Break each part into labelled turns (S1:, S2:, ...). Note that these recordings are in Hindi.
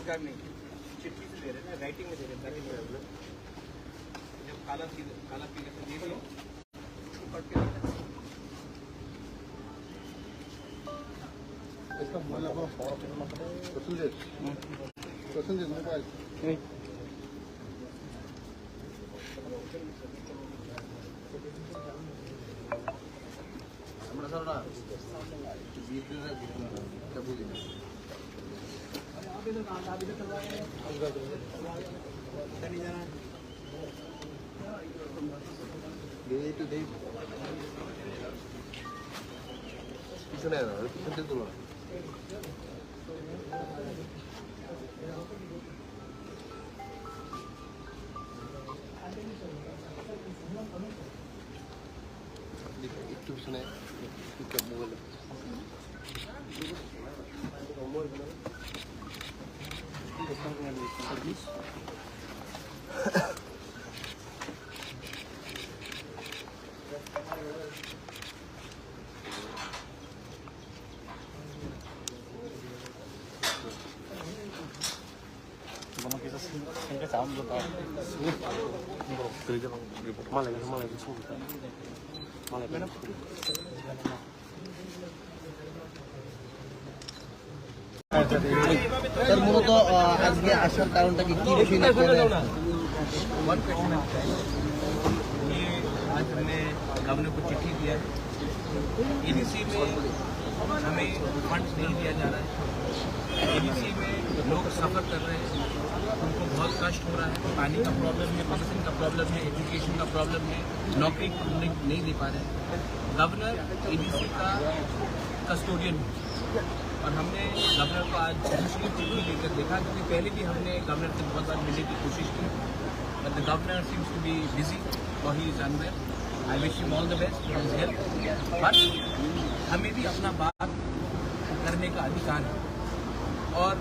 S1: कार्ड नहीं, चिट्ठी से दे रहे हैं ना, राइटिंग में दे रहे हैं। जब काला पीला से दे दिया तो पढ़ के
S2: इसका मतलब परसेंटेज मोबाइल नहीं আমরা সারা 20 দিন এটা বুঝি না পিছনে পিছনে তুলো একটু পিছনে mobile
S3: Vamos kita singkat sama belum tahu. Kerja malah sulit. Malah benar.
S2: Sir মূলত আজকে আসার কারণটা কি বিষয় নিয়ে
S1: वन क्वेश्चन ये आज हमने गवर्नर को चिट्ठी दिया है। एडीसी में हमें फंड नहीं दिया जा रहा है। एडीसी में लोग सफ़र कर रहे हैं, उनको बहुत कष्ट हो रहा है। पानी का प्रॉब्लम है, मेडिसिन का प्रॉब्लम है, एजुकेशन का प्रॉब्लम है, नौकरी नहीं दे पा रहे हैं। गवर्नर एडीसी का कस्टोडियन है और हमने गवर्नर को आज दूसरी चिट्ठी लेकर देखा, क्योंकि पहले भी हमने गवर्नर से बहुत बार मिलने की कोशिश की, but the governor seems to be busy और he is unwell. I wish him all the best for his health, but हमें भी अपना बात करने का अधिकार है और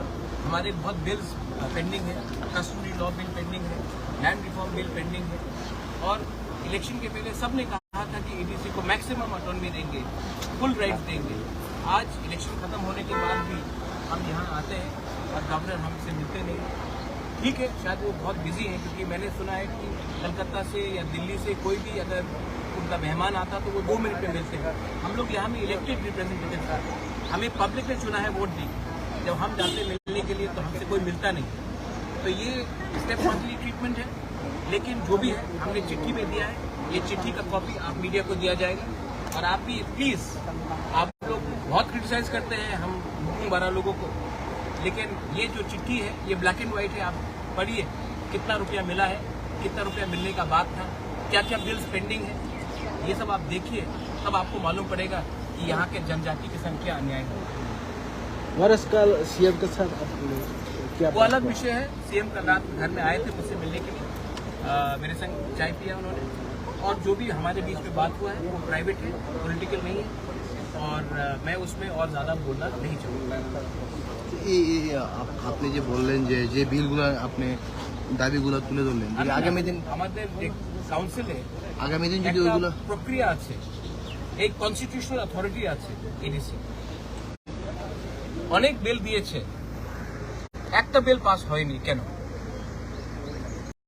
S1: हमारे बहुत बिल्स पेंडिंग है। कस्टडी लॉ बिल पेंडिंग है, लैंड रिफॉर्म बिल पेंडिंग है और इलेक्शन के पहले सबने कहा था कि एडीसी को मैक्सिमम ऑटोनॉमी देंगे, फुल राइट्स देंगे। आज इलेक्शन खत्म होने के बाद भी हम यहाँ आते हैं और गवर्नर हमसे मिलते नहीं। ठीक है, शायद वो बहुत बिजी हैं, क्योंकि मैंने सुना है कि कलकत्ता से या दिल्ली से कोई भी अगर उनका मेहमान आता तो वो 2 मिनट में मिलते हैं। हम लोग यहाँ में इलेक्टेड रिप्रेजेंटेटिव हैं, हमें पब्लिक ने चुना है वोट दी। जब हम जाते मिलने के लिए तो हमसे कोई मिलता नहीं। तो ये स्टेप मंथली ट्रीटमेंट है, लेकिन जो भी है हमने चिट्ठी में दिया है। ये चिट्ठी का कॉपी आप मीडिया को दिया जाएगा और आप भी प्लीज़, आप लोग बहुत क्रिटिसाइज करते हैं हम बुकिंग 12 लोगों को, लेकिन ये जो चिट्ठी है ये ब्लैक एंड व्हाइट है। आप पढ़िए कितना रुपया मिला है, कितना रुपया मिलने का बात था, क्या क्या बिल्स पेंडिंग है, ये सब आप देखिए, तब आपको मालूम पड़ेगा कि यहाँ के जनजाति की संख्या अन्याय है।
S2: वारस का सीएम के साथ क्या
S1: वो अलग विषय है। सीएम कल रात घर में आए थे मुझसे मिलने के लिए, मेरे संग चाय पिया उन्होंने, और जो भी हमारे बीच में बात हुआ है वो प्राइवेट है, पॉलिटिकल नहीं है और मैं उसमें और ज़्यादा बोलना नहीं चाहूँगा।
S2: আপনি যে বললেন যে বিলগুলো আপনি দাবিগুলো তুলে ধরলেন, আগামী দিন
S1: আমাদের কাউন্সিলে
S2: আগামী দিন যদি ওইগুলো
S1: প্রক্রিয়া আছে, এই কনস্টিটিউশনাল অথরিটি আছে এডিসি, অনেক বিল দিয়েছে, একটা বিল পাস হয়নি কেন?